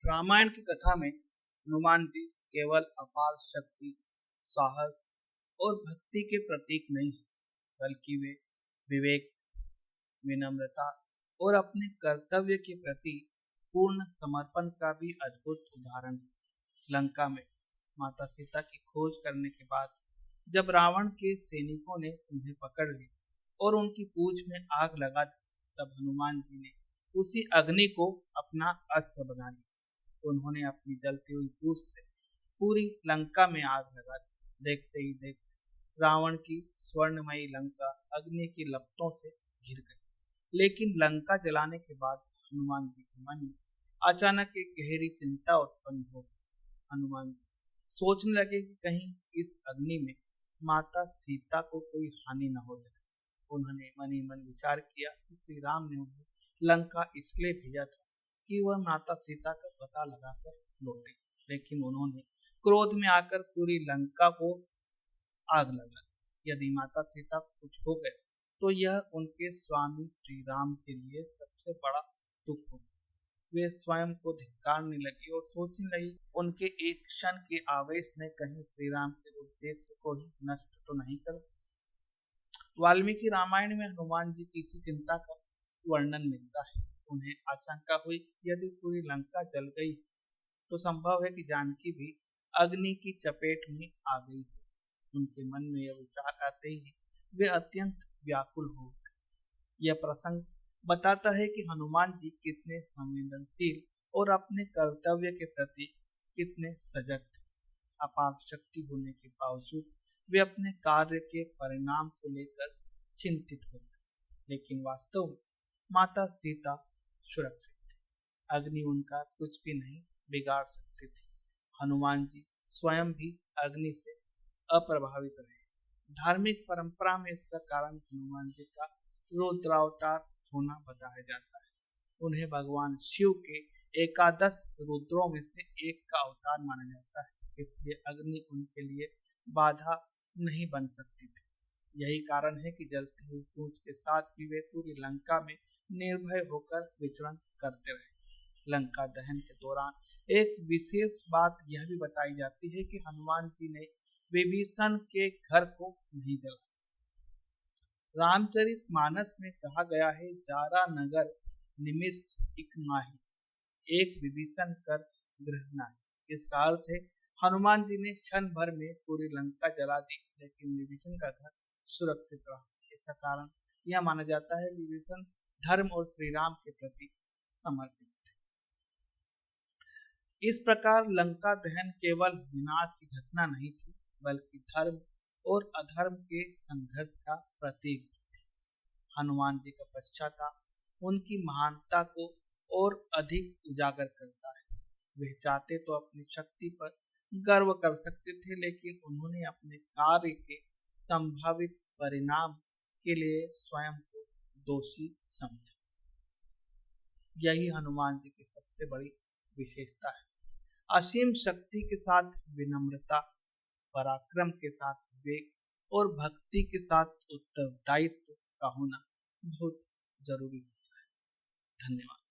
रामायण की कथा में हनुमान जी केवल अपार शक्ति, साहस और भक्ति के प्रतीक नहीं है, बल्कि वे विवेक, विनम्रता और अपने कर्तव्य के प्रति पूर्ण समर्पण का भी अद्भुत उदाहरण है। लंका में माता सीता की खोज करने के बाद जब रावण के सैनिकों ने उन्हें पकड़ लिया और उनकी पूंछ में आग लगा दी, तब हनुमान जी ने उसी अग्नि को अपना अस्त्र बना लिया। उन्होंने अपनी जलती हुई पूंछ से पूरी लंका में आग लगा दी। देखते ही देखते रावण की स्वर्णमयी लंका अग्नि की लपटों से घिर गई। लेकिन लंका जलाने के बाद हनुमान जी के मन में अचानक एक गहरी चिंता उत्पन्न हो गई। हनुमान जी सोचने लगे कि कहीं इस अग्नि में माता सीता को कोई हानि न हो जाए। उन्होंने मन ही मन विचार किया कि श्री राम ने उन्हें लंका इसलिए भेजा था कि वह माता सीता का पता लगाकर लौटे, लेकिन उन्होंने क्रोध में आकर पूरी लंका को आग लगा दी। यदि माता सीता को कुछ हो गया तो यह उनके स्वामी श्री राम के लिए सबसे बड़ा दुख होगा। वे स्वयं को धिक्कारने लगी और सोचने लगी उनके एक क्षण के आवेश ने कहीं श्री राम के उद्देश्य को ही नष्ट तो नहीं कर। वाल्मीकि रामायण में हनुमान जी की इसी चिंता का वर्णन मिलता है। उन्हें आशंका हुई कि यदि पूरी लंका जल गई तो संभव है कि जानकी भी अग्नि की चपेट में आ गई हो। उनके मन में यह विचार आते ही वे अत्यंत व्याकुल हो गए। यह प्रसंग बताता है कि हनुमान जी कितने संवेदनशील और अपने कर्तव्य के प्रति कितने सजग थे। अपार शक्ति होने के बावजूद वे अपने कार्य के परिणाम को लेकर चिंतित हो गए, लेकिन वास्तव में माता सीता सुरक्षित थी। अग्नि उनका कुछ भी नहीं बिगाड़ सकती थी। हनुमान जी स्वयं भी अग्नि से अप्रभावित रहे। धार्मिक परंपरा में इसका कारण हनुमान जी का रुद्रावतार होना बताया जाता है। उन्हें भगवान शिव के एकादश रुद्रों में से एक का अवतार माना जाता है, इसलिए अग्नि उनके लिए बाधा नहीं बन सकती थी। यही कारण है कि जलती हुई पूंछ के साथ भी वे पूरी लंका में निर्भय होकर विचरण करते रहे। लंका दहन के दौरान एक विशेष बात यह भी बताई जाती है कि हनुमान जी ने विभीषण के घर को नहीं जलाया। रामचरितमानस में कहा गया है, जारा नगर निमिष इक माही, एक विभीषण कर गृह नाही। इसका अर्थ है हनुमान जी ने क्षण भर में पूरी लंका जला दी, लेकिन विभीषण का घर सुरक्षित रहा। इसका कारण यह माना जाता है विभीषण धर्म और श्री राम के प्रति समर्पित थे। इस प्रकार लंका दहन केवल विनाश की घटना नहीं थी, बल्कि धर्म और अधर्म के संघर्ष का प्रतीक थी। हनुमान जी का पश्चाताप उनकी महानता को और अधिक उजागर करता है। वे चाहते तो अपनी शक्ति पर गर्व कर सकते थे, लेकिन उन्होंने अपने कार्य के संभावित परिणाम के लिए स्वयं को दोषी समझा। यही हनुमान जी की सबसे बड़ी विशेषता है। असीम शक्ति के साथ विनम्रता, पराक्रम के साथ विवेक और भक्ति के साथ उत्तरदायित्व का होना बहुत जरूरी होता है। धन्यवाद।